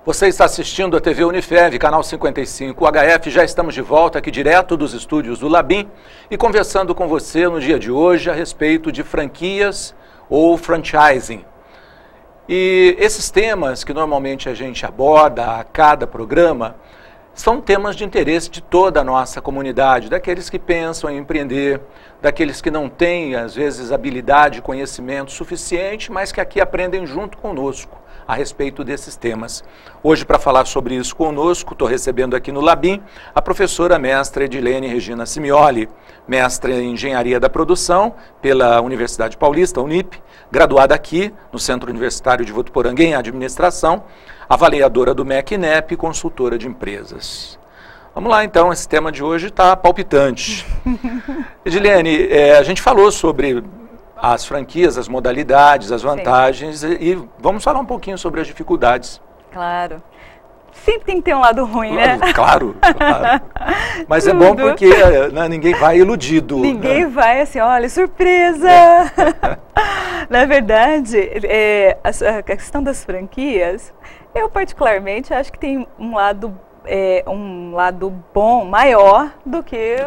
Você está assistindo a TV Unifev, canal 55 HF. Já estamos de volta aqui direto dos estúdios do Labim e conversando com você no dia de hoje a respeito de franquias ou franchising. E esses temas que normalmente a gente aborda a cada programa são temas de interesse de toda a nossa comunidade, daqueles que pensam em empreender, daqueles que não têm, às vezes, habilidade e conhecimento suficiente, mas que aqui aprendem junto conosco a respeito desses temas. Hoje, para falar sobre isso conosco, estou recebendo aqui no Labim a professora mestra Edilene Regina Simioli, mestra em Engenharia da Produção pela Universidade Paulista, Unip, graduada aqui no Centro Universitário de Votuporanga em Administração, avaliadora do MEC-INEP e consultora de empresas. Vamos lá, então, esse tema de hoje está palpitante. Edilene, a gente falou sobre as franquias, as modalidades, as vantagens e vamos falar um pouquinho sobre as dificuldades. Claro. Sempre tem que ter um lado ruim, né? Claro. Mas é bom porque ninguém vai iludido. Ninguém vai assim, olha, surpresa! Na verdade, a questão das franquias, eu particularmente acho que tem um lado bom, maior do que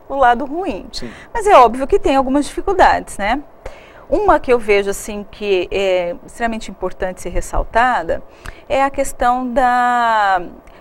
o lado ruim. Sim. Mas é óbvio que tem algumas dificuldades, né? Uma que eu vejo assim que é extremamente importante ser ressaltada é a questão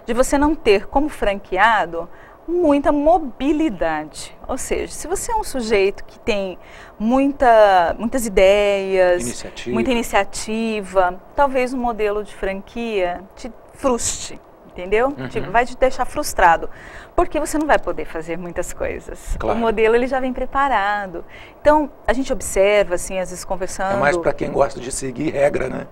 de você não ter como franqueado muita mobilidade. Ou seja, se você é um sujeito que tem muitas ideias, muita iniciativa, talvez um modelo de franquia te frustre. Entendeu? Uhum. Vai te deixar frustrado, porque você não vai poder fazer muitas coisas. Claro. O modelo ele já vem preparado. Então, a gente observa, assim, às vezes conversando... É mais para quem gosta de seguir regra, né?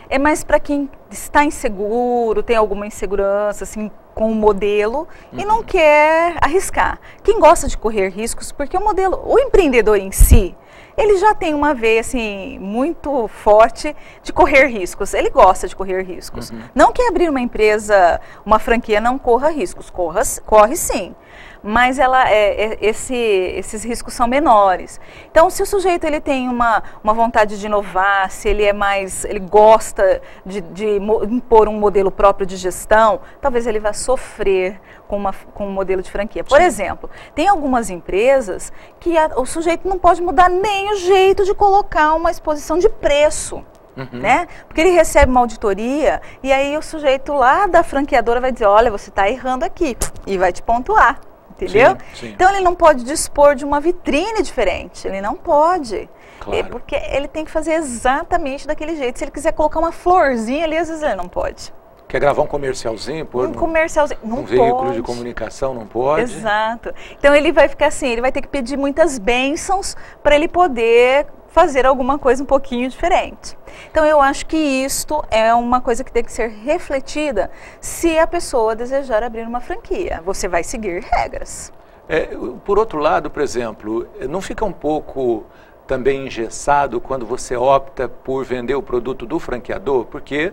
É mais para quem está inseguro, tem alguma insegurança, assim, com o modelo e não quer arriscar. Quem gosta de correr riscos, porque o empreendedor em si, ele já tem uma veia, assim, muito forte de correr riscos. Ele gosta de correr riscos. Uhum. Não que abrir uma empresa, uma franquia não corra riscos. Corre sim. Mas esses riscos são menores. Então, se o sujeito ele tem uma vontade de inovar, se ele ele gosta de impor um modelo próprio de gestão, talvez ele vá sofrer com um modelo de franquia. Por exemplo, tem algumas empresas que o sujeito não pode mudar nem o jeito de colocar uma exposição de preço. Uhum. Né? Porque ele recebe uma auditoria e aí o sujeito lá da franqueadora vai dizer, olha, você está errando aqui, e vai te pontuar. Entendeu? Sim. Então ele não pode dispor de uma vitrine diferente, ele não pode. Claro. Porque ele tem que fazer exatamente daquele jeito. Se ele quiser colocar uma florzinha ali, às vezes ele não pode. Quer gravar um comercialzinho? Comercialzinho, não pode. Veículo de comunicação, não pode. Exato. Então ele vai ficar assim, ele vai ter que pedir muitas bênçãos para ele poder fazer alguma coisa um pouquinho diferente. Então eu acho que isto é uma coisa que tem que ser refletida se a pessoa desejar abrir uma franquia. Você vai seguir regras. Por outro lado, por exemplo, não fica um pouco também engessado quando você opta por vender o produto do franqueador? Porque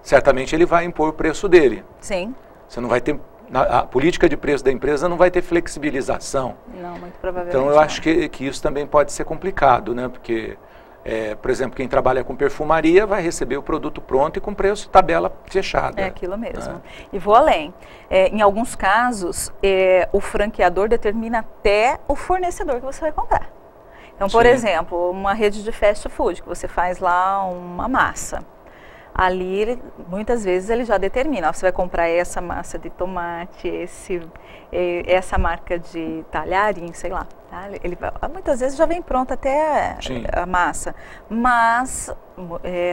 certamente ele vai impor o preço dele. Sim. Você não vai ter... A política de preço da empresa não vai ter flexibilização. Não, muito provavelmente. Então eu acho que isso também pode ser complicado, né? Porque, por exemplo, quem trabalha com perfumaria vai receber o produto pronto e com preço de tabela fechada. É aquilo mesmo. Né? E vou além. Em alguns casos, o franqueador determina até o fornecedor que você vai comprar. Então, por exemplo, uma rede de fast food, que você faz lá uma massa. Ali, muitas vezes, ele já determina, você vai comprar essa massa de tomate, essa marca de talharim, sei lá. Tá? Muitas vezes já vem pronta até a massa, mas,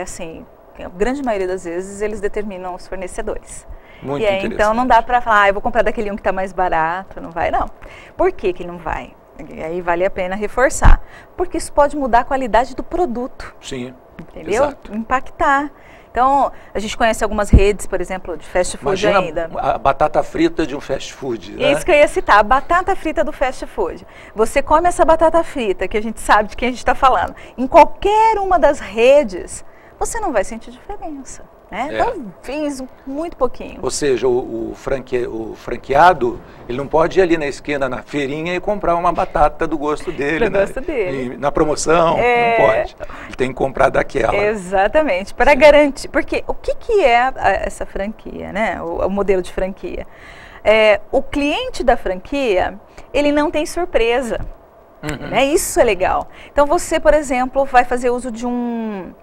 assim, a grande maioria das vezes, eles determinam os fornecedores. Muito e aí, então, não dá para falar, eu vou comprar daquele um que está mais barato, não vai não. Por que que não vai? E aí vale a pena reforçar, porque isso pode mudar a qualidade do produto. Sim, entendeu? Exato. Impactar. Então, a gente conhece algumas redes, por exemplo, de fast food ainda. A batata frita de um fast food, né? Isso que eu ia citar, a batata frita do fast food. Você come essa batata frita, que a gente sabe de quem a gente está falando, em qualquer uma das redes, você não vai sentir diferença. Né? É. Então, fiz muito pouquinho. Ou seja, o franqueado, ele não pode ir ali na esquina, na feirinha e comprar uma batata do gosto dele. Do gosto dele. Na promoção, não pode. Ele tem que comprar daquela. Exatamente, para garantir. Porque o que é essa franquia, né? O modelo de franquia? O cliente da franquia, ele não tem surpresa. Né? Isso é legal. Então, você, por exemplo, vai fazer uso de um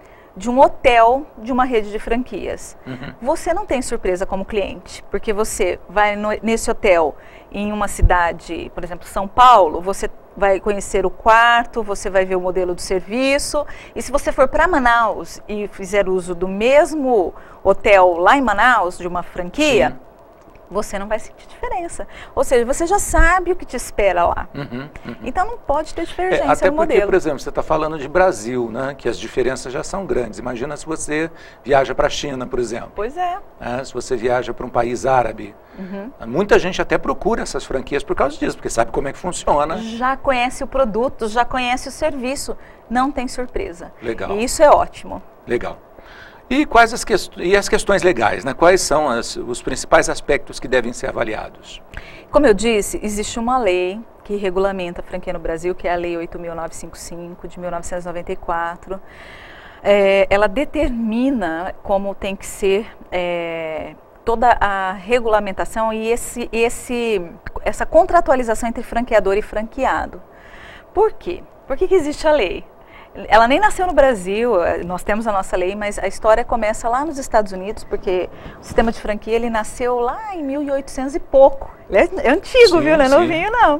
hotel de uma rede de franquias. Você não tem surpresa como cliente, porque você vai nesse hotel em uma cidade, por exemplo, São Paulo, você vai conhecer o quarto, você vai ver o modelo do serviço, e se você for para Manaus e fizer uso do mesmo hotel lá em Manaus, de uma franquia, sim, você não vai sentir diferença. Ou seja, você já sabe o que te espera lá. Então não pode ter divergência até no porque, modelo. por exemplo, você está falando de Brasil, né, que as diferenças já são grandes. Imagina se você viaja para a China, por exemplo. Pois é. Se você viaja para um país árabe. Muita gente até procura essas franquias por causa disso, porque sabe como é que funciona. Já conhece o produto, já conhece o serviço. Não tem surpresa. Legal. E isso é ótimo. Legal. E quais as questões legais, né? Quais são os principais aspectos que devem ser avaliados? Como eu disse, existe uma lei que regulamenta a franquia no Brasil, que é a Lei 8.955, de 1994. Ela determina como tem que ser toda a regulamentação e essa contratualização entre franqueador e franqueado. Por quê? Por que existe a lei? Ela nem nasceu no Brasil, nós temos a nossa lei, mas a história começa lá nos Estados Unidos, porque o sistema de franquia ele nasceu lá em 1800 e pouco. Ele é antigo, sim, viu? Não é novinho, não.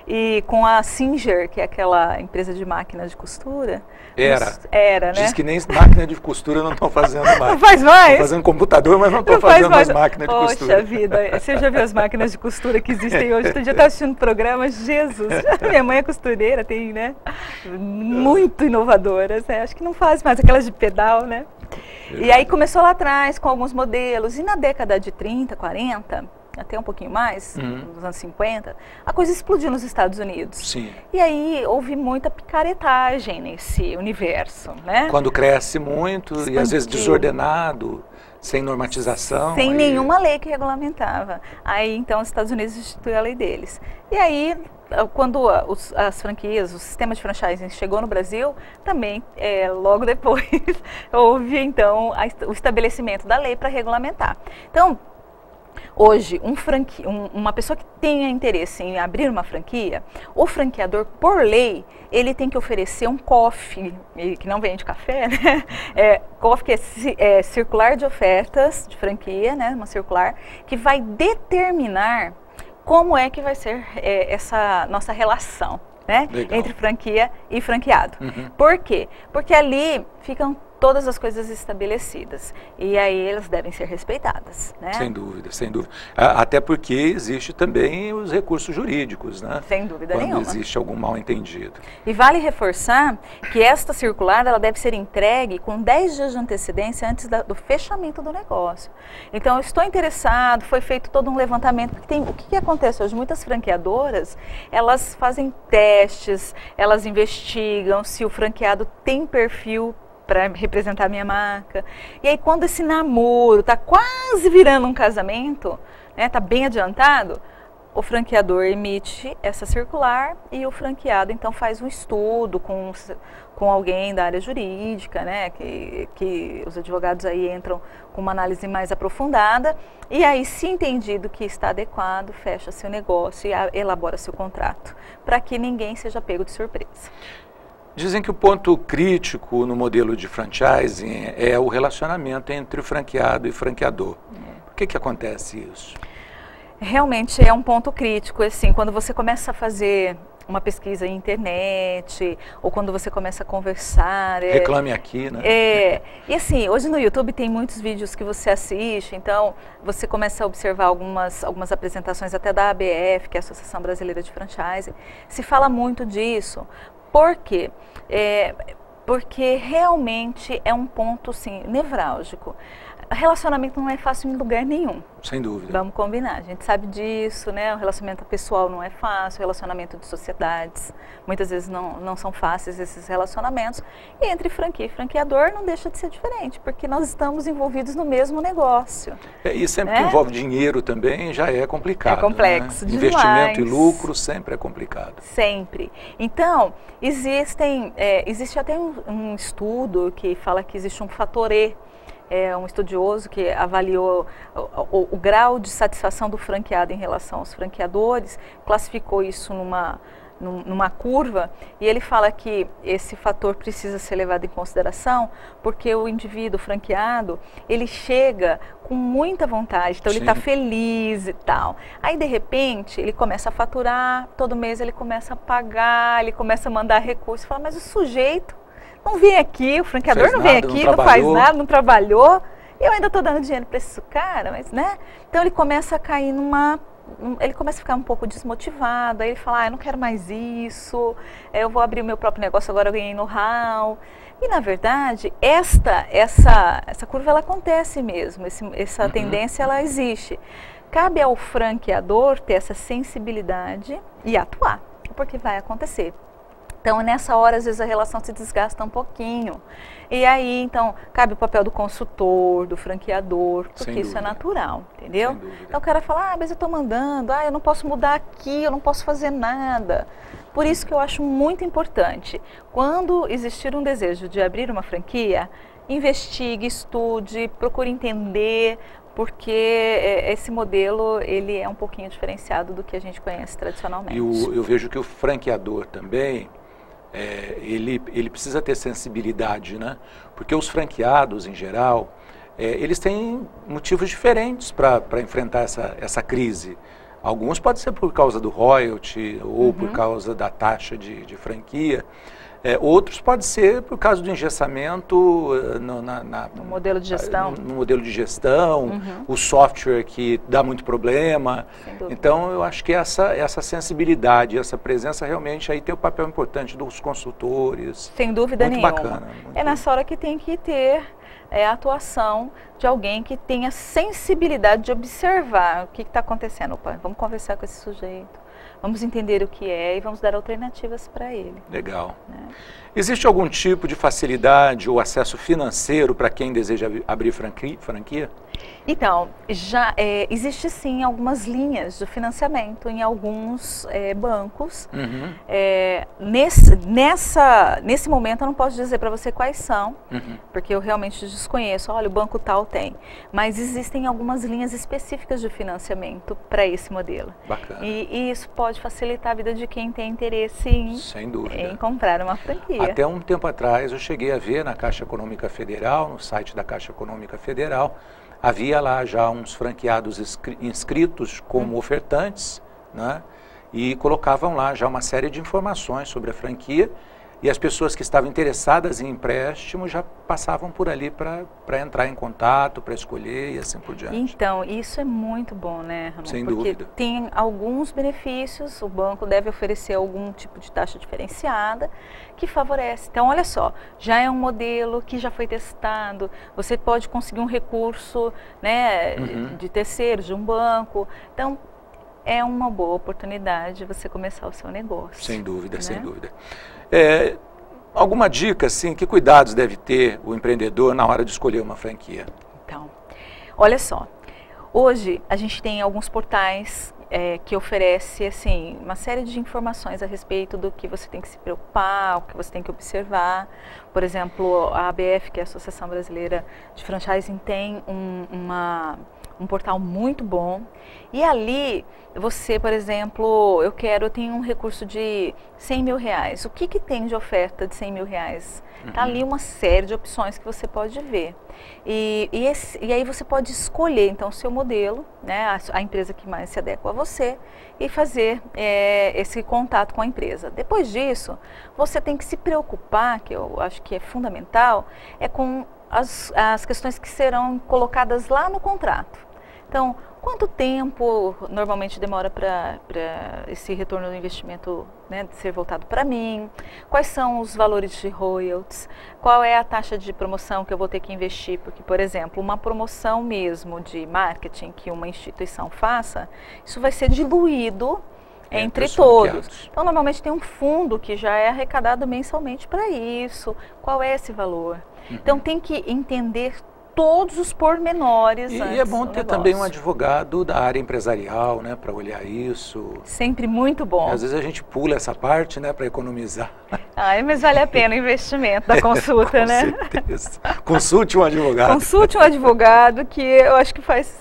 E com a Singer, que é aquela empresa de máquinas de costura. Era, né? Diz que nem máquina de costura não estão fazendo mais. Não faz mais? Estão fazendo computador, mas não estão fazendo mais máquina de costura. Poxa vida, você já viu as máquinas de costura que existem hoje? Outro dia eu estava assistindo um programa, Jesus, minha mãe é costureira, tem, né? Muito inovadoras, né? Acho que não faz mais aquelas de pedal, né? E aí começou lá atrás com alguns modelos, e na década de 30, 40... até um pouquinho mais, nos anos 50, a coisa explodiu nos Estados Unidos. Sim. E aí houve muita picaretagem nesse universo, né? Quando cresce muito e às vezes desordenado, sem normatização. Sem nenhuma lei que regulamentava. Aí então os Estados Unidos instituiu a lei deles. E aí, quando as franquias, o sistema de franchising chegou no Brasil, também logo depois houve então o estabelecimento da lei para regulamentar. Então, hoje, uma pessoa que tenha interesse em abrir uma franquia, o franqueador, por lei, ele tem que oferecer um COF, que não vende café, né? COF, que é circular de ofertas de franquia, né? Uma circular, que vai determinar como é que vai ser essa nossa relação, né? Entre franquia e franqueado. Por quê? Porque ali ficam todas as coisas estabelecidas, e aí elas devem ser respeitadas, né? Sem dúvida, sem dúvida. Até porque existe também os recursos jurídicos, né? Sem dúvida nenhuma. Quando existe algum mal entendido. E vale reforçar que esta circular, ela deve ser entregue com 10 dias de antecedência antes do fechamento do negócio. Então, eu estou interessado, foi feito todo um levantamento, porque o que acontece hoje? Muitas franqueadoras, elas fazem testes, elas investigam se o franqueado tem perfil para representar a minha marca. E aí, quando esse namoro está quase virando um casamento, né, está bem adiantado, o franqueador emite essa circular e o franqueado, então, faz um estudo com alguém da área jurídica, né, que os advogados aí entram com uma análise mais aprofundada, e aí, se entendido que está adequado, fecha seu negócio e elabora seu contrato, para que ninguém seja pego de surpresa. Dizem que o ponto crítico no modelo de franchising é o relacionamento entre o franqueado e franqueador. Por que acontece isso? Realmente é um ponto crítico, assim, quando você começa a fazer uma pesquisa em internet, ou quando você começa a conversar. Reclame aqui, né? E assim, hoje no YouTube tem muitos vídeos que você assiste, então você começa a observar algumas apresentações até da ABF, que é a Associação Brasileira de Franchising, se fala muito disso. Por quê? Porque realmente é um ponto, sim, nevrálgico. Relacionamento não é fácil em lugar nenhum. Sem dúvida. Vamos combinar, a gente sabe disso, né? O relacionamento pessoal não é fácil, o relacionamento de sociedades, muitas vezes não são fáceis esses relacionamentos. E entre franquia e franqueador não deixa de ser diferente, porque nós estamos envolvidos no mesmo negócio. E sempre que envolve dinheiro também já é complicado. É complexo, né? demais. Investimento e lucro sempre é complicado. Sempre. Então, existe até um estudo que fala que existe um fator E, um estudioso que avaliou o grau de satisfação do franqueado em relação aos franqueadores, classificou isso numa curva, e ele fala que esse fator precisa ser levado em consideração porque o indivíduo franqueado, ele chega com muita vontade, então ele está feliz e tal. Aí, de repente, ele começa a faturar, todo mês ele começa a pagar, ele começa a mandar recursos, fala, mas o sujeito não vem aqui, o franqueador não vem aqui, não faz nada, não trabalhou, e eu ainda estou dando dinheiro para esse cara, mas, né? Então ele começa a cair ele começa a ficar um pouco desmotivado, aí ele fala, eu não quero mais isso, eu vou abrir o meu próprio negócio, agora eu ganhei know-how. E na verdade, essa curva ela acontece mesmo, essa tendência ela existe. Cabe ao franqueador ter essa sensibilidade e atuar, porque vai acontecer. Então, nessa hora, às vezes, a relação se desgasta um pouquinho. E aí, então, cabe o papel do consultor, do franqueador, porque isso é natural, entendeu? Então, o cara fala, mas eu estou mandando, eu não posso mudar aqui, eu não posso fazer nada. Por isso que eu acho muito importante, quando existir um desejo de abrir uma franquia, investigue, estude, procure entender, porque esse modelo ele é um pouquinho diferenciado do que a gente conhece tradicionalmente. E eu vejo que o franqueador também, ele precisa ter sensibilidade, né? Porque os franqueados, em geral, eles têm motivos diferentes para enfrentar essa crise. Alguns pode ser por causa do royalty ou por causa da taxa de franquia. Outros pode ser por causa do engessamento no modelo de gestão. No modelo de gestão, o software que dá muito problema. Então, eu acho que essa sensibilidade, essa presença realmente aí tem o papel importante dos consultores. Sem dúvida nenhuma. Muito bacana. Nessa hora que tem que ter a atuação de alguém que tenha sensibilidade de observar o que está acontecendo. Opa, vamos conversar com esse sujeito. Vamos entender o que é e vamos dar alternativas para ele. Legal. Existe algum tipo de facilidade ou acesso financeiro para quem deseja abrir franquia? Então, já existe sim algumas linhas de financiamento em alguns bancos. Nesse momento eu não posso dizer para você quais são, porque eu realmente desconheço. Olha, o banco tal tem. Mas existem algumas linhas específicas de financiamento para esse modelo. Bacana. E isso pode facilitar a vida de quem tem interesse em comprar uma franquia. Até um tempo atrás eu cheguei a ver na Caixa Econômica Federal, no site da Caixa Econômica Federal, havia lá já uns franqueados inscritos como ofertantes, né? E colocavam lá já uma série de informações sobre a franquia, e as pessoas que estavam interessadas em empréstimo já passavam por ali para entrar em contato, para escolher e assim por diante. Então, isso é muito bom, né, Ramon? Sem Porque dúvida. Tem alguns benefícios, o banco deve oferecer algum tipo de taxa diferenciada que favorece. Então, olha só, já é um modelo que já foi testado, você pode conseguir um recurso, né, de terceiros, de um banco. Então, é uma boa oportunidade de você começar o seu negócio. Sem dúvida, né? sem dúvida. Alguma dica, assim, que cuidados deve ter o empreendedor na hora de escolher uma franquia? Então, olha só, hoje a gente tem alguns portais que oferecem assim, uma série de informações a respeito do que você tem que se preocupar, o que você tem que observar. Por exemplo, a ABF, que é a Associação Brasileira de Franchising, tem um portal muito bom, e ali você, por exemplo, eu tenho um recurso de 100 mil reais, o que tem de oferta de 100 mil reais? Está ali uma série de opções que você pode ver, e aí você pode escolher então o seu modelo, né, a empresa que mais se adequa a você, e fazer esse contato com a empresa. Depois disso, você tem que se preocupar, que eu acho que é fundamental, com as questões que serão colocadas lá no contrato. Então, Quanto tempo normalmente demora para esse retorno do investimento, né, ser voltado para mim? Quais são os valores de royalties? Qual é a taxa de promoção que eu vou ter que investir? Porque, por exemplo, uma promoção mesmo de marketing que uma instituição faça, isso vai ser diluído entre todos. Então, normalmente tem um fundo que já é arrecadado mensalmente para isso. Qual é esse valor? Então, tem que entender todos os pormenores. E é bom ter também um advogado da área empresarial, né, para olhar isso. Sempre muito bom. Às vezes a gente pula essa parte, né, para economizar. Mas vale a pena o investimento da consulta, né? Com certeza. Consulte um advogado. Consulte um advogado, que eu acho que faz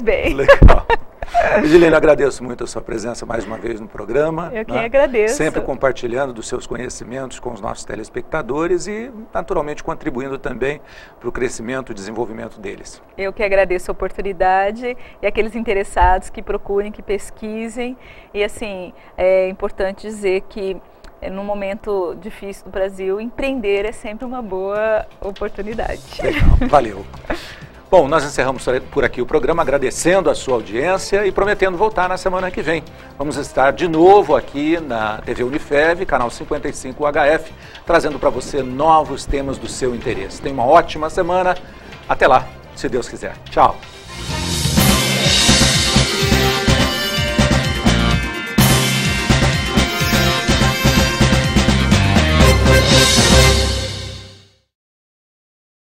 bem. Legal. Edilene, agradeço muito a sua presença mais uma vez no programa. Eu que agradeço. Sempre compartilhando dos seus conhecimentos com os nossos telespectadores e, naturalmente, contribuindo também para o crescimento e desenvolvimento deles. Eu que agradeço a oportunidade e aqueles interessados que procurem, que pesquisem. E, assim, é importante dizer que num momento difícil do Brasil, empreender é sempre uma boa oportunidade. Legal, valeu. Bom, nós encerramos por aqui o programa agradecendo a sua audiência e prometendo voltar na semana que vem. Vamos estar de novo aqui na TV Unifev, canal 55 HF, trazendo para você novos temas do seu interesse. Tenha uma ótima semana. Até lá, se Deus quiser. Tchau.